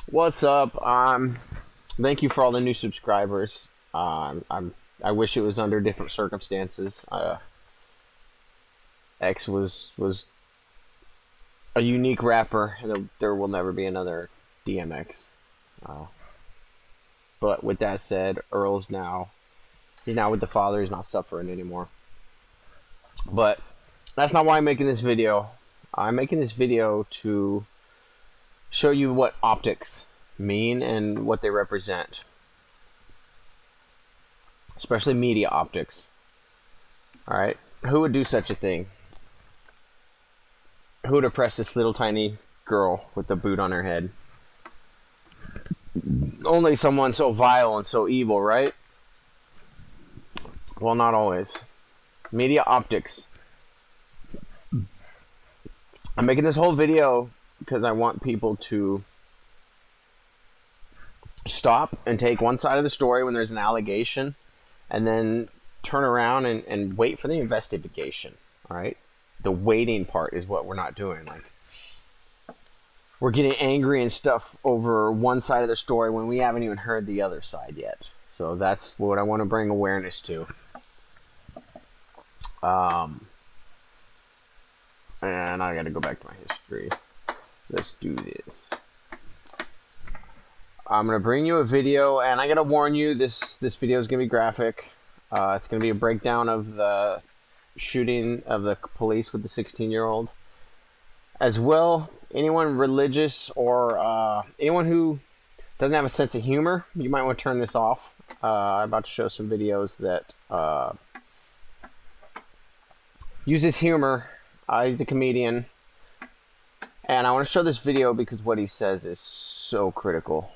What's up? Thank you for all the new subscribers. I wish it was under different circumstances. X was a unique rapper. There will never be another DMX. Uh, but with that said, he's now with the Father. He's not suffering anymore. But that's not why I'm making this video. I'm making this video to show you what optics mean and what they represent, especially media optics. All right, who would do such a thing? Who would oppress this little tiny girl with the boot on her head? Only someone so vile and so evil, right? Well, not always. Media optics. I'm making this whole video because I want people to stop and take one side of the story when there's an allegation and then turn around and wait for the investigation. All right, the waiting part is what we're not doing. Like, we're getting angry and stuff over one side of the story when we haven't even heard the other side yet. So that's what I want to bring awareness to. And I gotta go back to my history. Let's do this. I'm gonna bring you a video, and I gotta warn you, this video is gonna be graphic. It's gonna be a breakdown of the shooting of the police with the 16-year-old. As well, anyone religious or anyone who doesn't have a sense of humor, you might want to turn this off. I'm about to show some videos that uses humor. He's a comedian. And I want to show this video because what he says is so critical.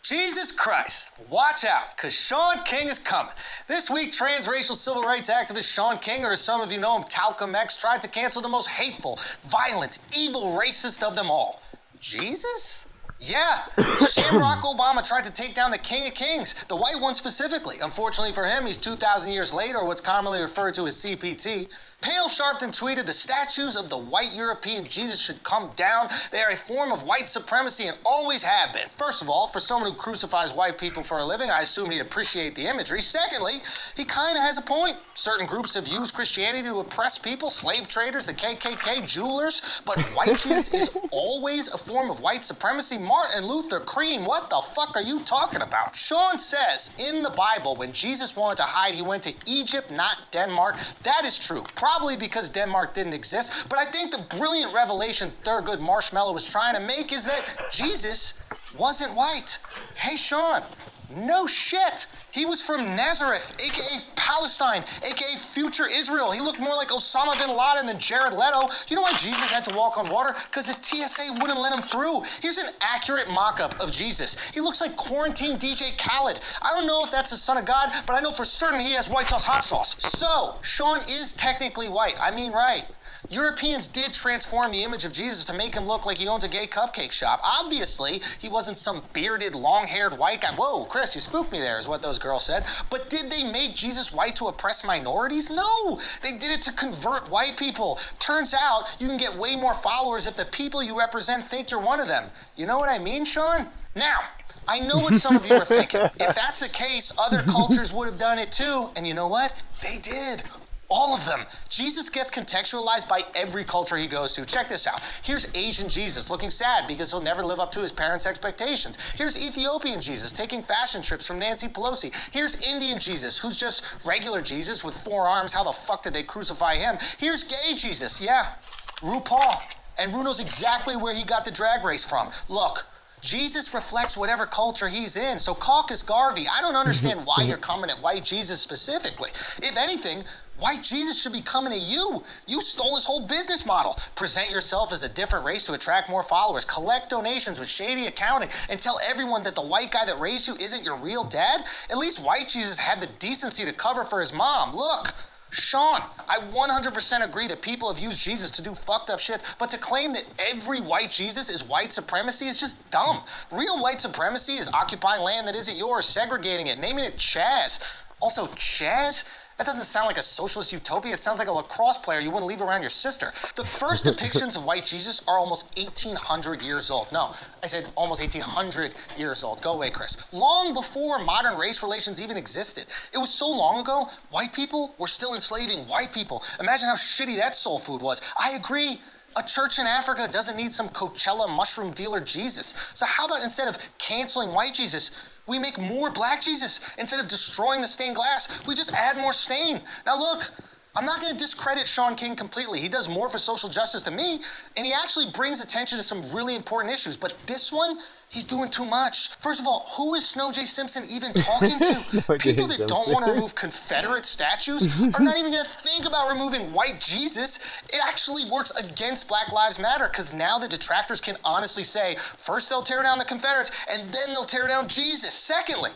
Jesus Christ, watch out, because Shaun King is coming. This week, transracial civil rights activist Shaun King, or as some of you know him, Talcum X, tried to cancel the most hateful, violent, evil racist of them all. Jesus? Yeah, Barack Obama tried to take down the King of Kings, the white one specifically. Unfortunately for him, he's 2,000 years late, or what's commonly referred to as CPT. Pale Sharpton tweeted, "The statues of the white European Jesus should come down. They are a form of white supremacy and always have been." First of all, for someone who crucifies white people for a living, I assume he'd appreciate the imagery. Secondly, he kind of has a point. Certain groups have used Christianity to oppress people, slave traders, the KKK, jewelers, but white Jesus is always a form of white supremacy. Martin Luther Cream, what the fuck are you talking about? Shaun says in the Bible, when Jesus wanted to hide, he went to Egypt, not Denmark. That is true. Probably because Denmark didn't exist, but I think the brilliant revelation Thurgood Marshmallow was trying to make is that Jesus wasn't white. Hey, Shaun, no shit. He was from Nazareth, aka Palestine, aka future Israel. He looked more like Osama bin Laden than Jared Leto. You know why Jesus had to walk on water? Because the TSA wouldn't let him through. Here's an accurate mock-up of Jesus. He looks like quarantine DJ Khaled. I don't know if that's the son of God, but I know for certain he has white sauce hot sauce. So, Shaun is technically white. I mean, right. Europeans did transform the image of Jesus to make him look like he owns a gay cupcake shop. Obviously, he wasn't some bearded, long-haired white guy. Whoa, Chris, you spooked me there, is what those girls said. But did they make Jesus white to oppress minorities? No, they did it to convert white people. Turns out, you can get way more followers if the people you represent think you're one of them. You know what I mean, Shaun? Now, I know what some of you are thinking. If that's the case, other cultures would have done it too. And you know what? They did. All of them. Jesus gets contextualized by every culture he goes to. Check this out. Here's Asian Jesus looking sad because he'll never live up to his parents' expectations. Here's Ethiopian Jesus taking fashion trips from Nancy Pelosi. Here's Indian Jesus, who's just regular Jesus with 4 arms. How the fuck did they crucify him? Here's gay Jesus. Yeah, RuPaul. And Ru knows exactly where he got the drag race from. Look, Jesus reflects whatever culture he's in. So Caucus Garvey, I don't understand why you're coming at white Jesus specifically. If anything, white Jesus should be coming at you. You stole his whole business model. Present yourself as a different race to attract more followers. Collect donations with shady accounting and tell everyone that the white guy that raised you isn't your real dad. At least white Jesus had the decency to cover for his mom. Look, Shaun, I 100% agree that people have used Jesus to do fucked up shit, but to claim that every white Jesus is white supremacy is just dumb. Real white supremacy is occupying land that isn't yours, segregating it, naming it Chaz. Also, Chaz? That doesn't sound like a socialist utopia. It sounds like a lacrosse player you wouldn't leave around your sister. The first depictions of white Jesus are almost 1,800 years old. No, I said almost 1,800 years old. Go away, Chris. Long before modern race relations even existed. It was so long ago, white people were still enslaving white people. Imagine how shitty that soul food was. I agree. A church in Africa doesn't need some Coachella mushroom dealer Jesus. So how about instead of canceling white Jesus, we make more black Jesus? Instead of destroying the stained glass, we just add more stain. Now look, I'm not going to discredit Sean King completely. He does more for social justice than me, and he actually brings attention to some really important issues. But this one, he's doing too much. First of all, who is Snow J. Simpson even talking to? People that don't want to remove Confederate statues are not even going to think about removing white Jesus. It actually works against Black Lives Matter, because now the detractors can honestly say, first they'll tear down the Confederates, and then they'll tear down Jesus. Secondly,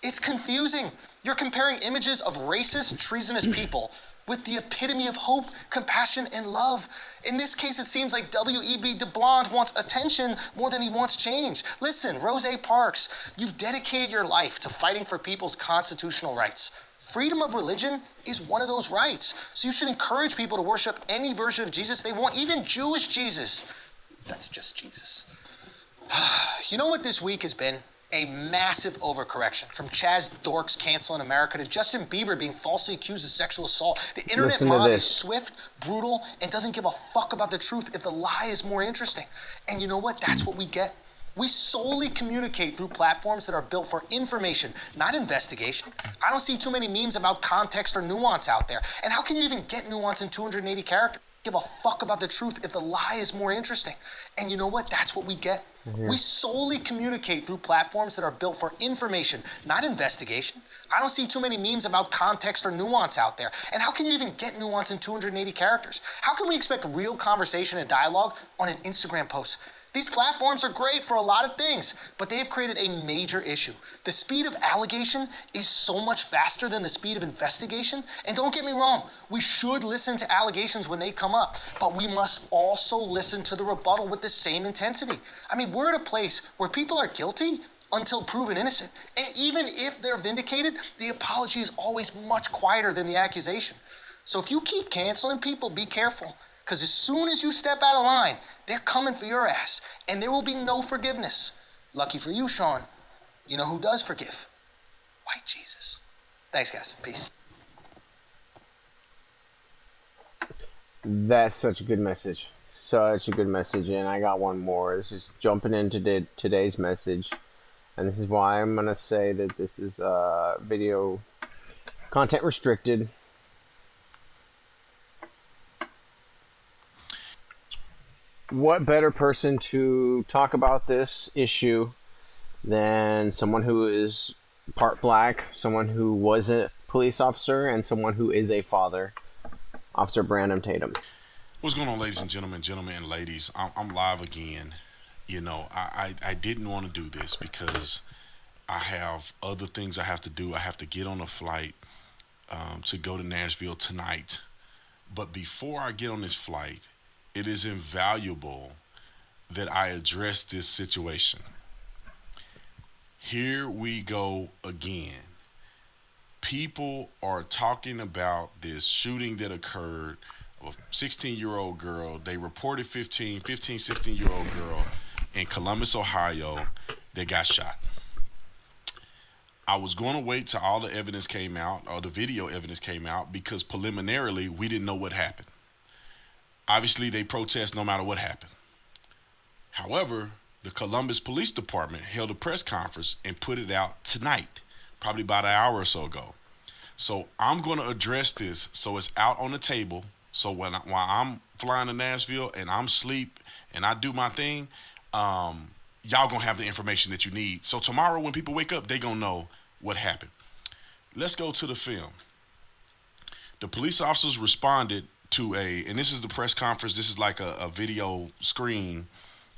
it's confusing. You're comparing images of racist, treasonous people with the epitome of hope, compassion, and love. In this case, it seems like W.E.B. Du Blonde wants attention more than he wants change. Listen, Rosa Parks, you've dedicated your life to fighting for people's constitutional rights. Freedom of religion is one of those rights. So you should encourage people to worship any version of Jesus they want, even Jewish Jesus. That's just Jesus. You know what this week has been? A massive overcorrection. From Chaz Dorks canceling America to Justin Bieber being falsely accused of sexual assault. The internet mob is swift, brutal, and doesn't give a fuck about the truth if the lie is more interesting. And you know what? That's what we get. We solely communicate through platforms that are built for information, not investigation. I don't see too many memes about context or nuance out there. And how can you even get nuance in 280 characters? Give a fuck about the truth if the lie is more interesting. And you know what? That's what we get. We solely communicate through platforms that are built for information, not investigation. I don't see too many memes about context or nuance out there. And how can you even get nuance in 280 characters? How can we expect real conversation and dialogue on an Instagram post? These platforms are great for a lot of things, but they have created a major issue. The speed of allegation is so much faster than the speed of investigation. And don't get me wrong, we should listen to allegations when they come up, but we must also listen to the rebuttal with the same intensity. I mean, we're at a place where people are guilty until proven innocent. And even if they're vindicated, the apology is always much quieter than the accusation. So if you keep canceling people, be careful. Because as soon as you step out of line, they're coming for your ass, and there will be no forgiveness. Lucky for you, Sean, you know who does forgive? White Jesus. Thanks, guys. Peace. That's such a good message. Such a good message. And I got one more. This is jumping into today's message. And this is why I'm going to say that this is video content restricted. What better person to talk about this issue than someone who is part black, someone who was a police officer, and someone who is a father, Officer Brandon Tatum. What's going on, ladies and gentlemen, and ladies? I'm live again. You know, I didn't want to do this because I have other things I have to do. I have to get on a flight to go to Nashville tonight. But before I get on this flight, it is invaluable that I address this situation. Here we go again. People are talking about this shooting that occurred of a 16-year-old girl. They reported 16-year-old girl in Columbus, Ohio that got shot. I was going to wait till all the evidence came out, or the video evidence came out, because preliminarily we didn't know what happened. Obviously, they protest no matter what happened. However, the Columbus Police Department held a press conference and put it out tonight, probably about an hour or so ago. So I'm going to address this so it's out on the table. So while I'm flying to Nashville and I'm asleep and I do my thing, y'all going to have the information that you need. So tomorrow when people wake up, they going to know what happened. Let's go to the film. The police officers responded to and this is the press conference. This is like a video screen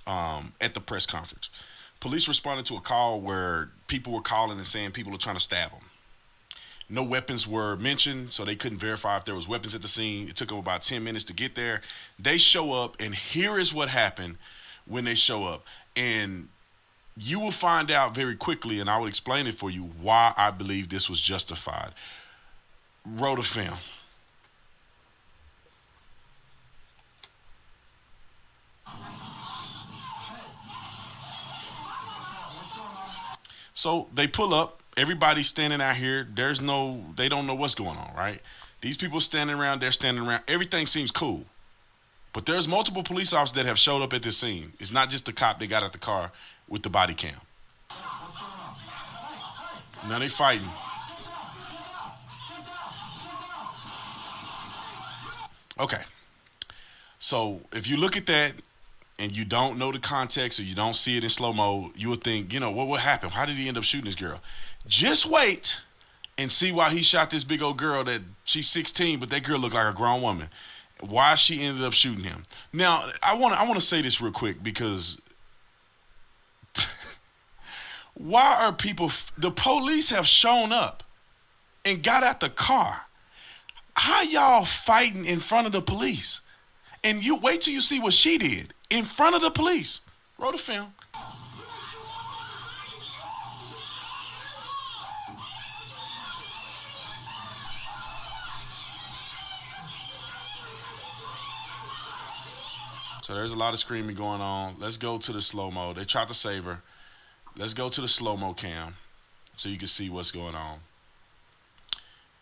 at the press conference. Police responded to a call where people were calling and saying people are trying to stab them. No weapons were mentioned, so they couldn't verify if there was weapons at the scene. It took them about 10 minutes to get there. They show up, and here is what happened when they show up. And you will find out very quickly, and I will explain it for you, why I believe this was justified. Roll the film. So they pull up. Everybody's standing out here. They don't know what's going on, right? These people standing around, they're standing around. Everything seems cool. But there's multiple police officers that have showed up at this scene. It's not just the cop that got out the car with the body cam. Now they fighting. Okay. So if you look at that and you don't know the context or you don't see it in slow-mo, you would think, what happened? How did he end up shooting this girl? Just wait and see why he shot this big old girl that she's 16, but that girl looked like a grown woman. Why she ended up shooting him. Now, I want to say this real quick because why are people, the police have shown up and got out the car. How y'all fighting in front of the police? And you wait till you see what she did in front of the police. Roll the film. So there's a lot of screaming going on. Let's go to the slow-mo. They tried to save her. Let's go to the slow-mo cam so you can see what's going on.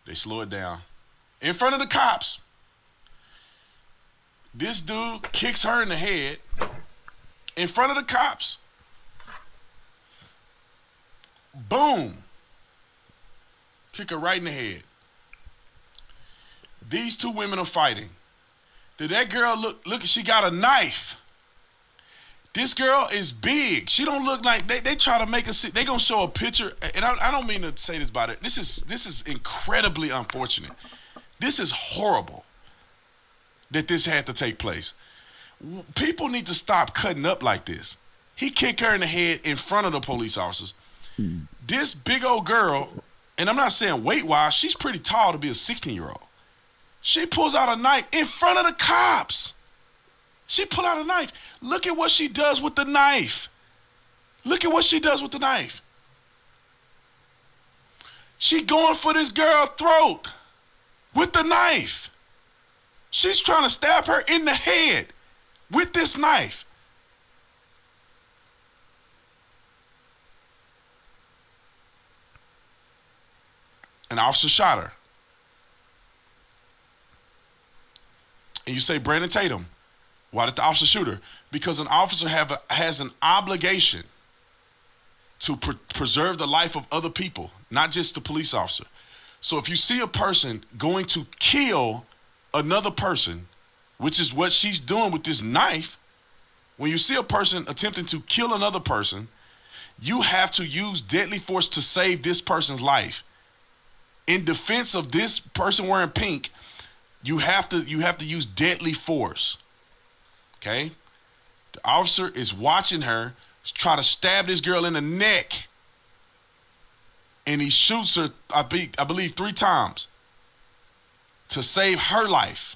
They slow it down. In front of the cops. This dude kicks her in the head in front of the cops. Boom. Kick her right in the head. These two women are fighting. Did that girl look, she got a knife. This girl is big. She don't look like, they try to make us see, they gonna show a picture, and I don't mean to say this about it. This is incredibly unfortunate. This is horrible that this had to take place. People need to stop cutting up like this. He kicked her in the head in front of the police officers. This big old girl, and I'm not saying weight-wise, she's pretty tall to be a 16-year-old. She pulls out a knife in front of the cops. She pulled out a knife. Look at what she does with the knife. Look at what she does with the knife. She going for this girl's throat with the knife. She's trying to stab her in the head with this knife. An officer shot her. And you say, Brandon Tatum, why did the officer shoot her? Because an officer has an obligation to preserve the life of other people, not just the police officer. So if you see a person going to kill another person, which is what she's doing with this knife, when you see a person attempting to kill another person, you have to use deadly force to save this person's life. In defense of this person wearing pink, you have to use deadly force. Okay? The officer is watching her try to stab this girl in the neck. And he shoots her, I believe 3 times to save her life.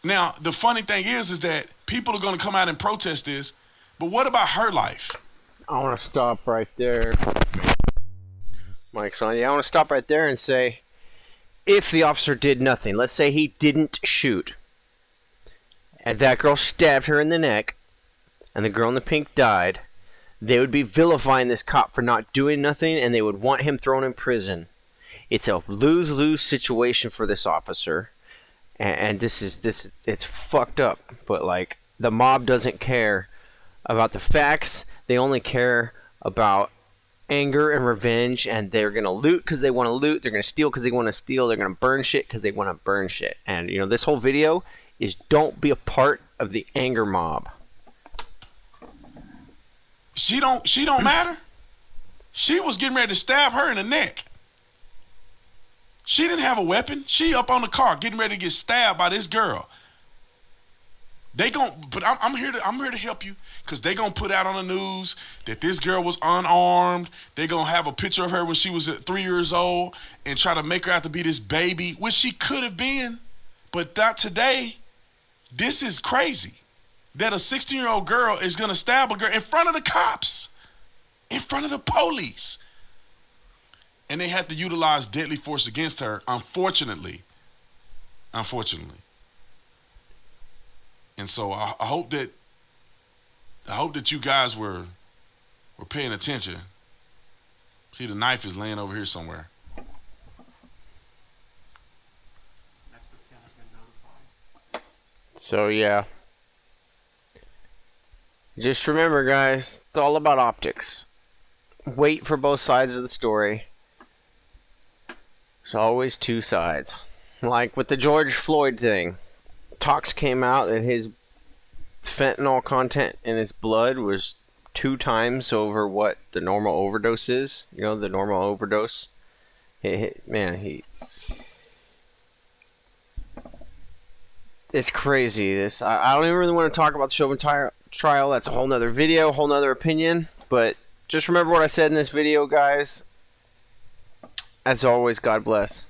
Now, the funny thing is that people are going to come out and protest this, but what about her life? I want to stop right there. Mike's on. Yeah, I want to stop right there and say, if the officer did nothing, let's say he didn't shoot, and that girl stabbed her in the neck, and the girl in the pink died, they would be vilifying this cop for not doing nothing, and they would want him thrown in prison. It's a lose-lose situation for this officer, and it's fucked up. But like, the mob doesn't care about the facts. They only care about anger and revenge, and they're gonna loot because they want to loot. They're gonna steal because they want to steal. They're gonna burn shit because they want to burn shit. And this whole video is don't be a part of the anger mob. She don't matter. She was getting ready to stab her in the neck. She didn't have a weapon. She up on the car getting ready to get stabbed by this girl. But I'm here to help you, because they gonna put out on the news that this girl was unarmed. They gonna have a picture of her when she was 3 years old and try to make her out to be this baby, which she could have been, but not today. This is crazy that a 16-year-old girl is gonna stab a girl in front of the cops, in front of the police. and they had to utilize deadly force against her. Unfortunately. And so I hope that you guys were paying attention. See, the knife is laying over here somewhere. So yeah. Just remember, guys, it's all about optics. Wait for both sides of the story. There's always two sides. Like with the George Floyd thing. Talks came out that his fentanyl content in his blood was 2 times over what the normal overdose is. You know, the normal overdose. It's crazy. I don't even really want to talk about the Chauvin trial. That's a whole nother video, whole nother opinion. But just remember what I said in this video, guys. As always, God bless.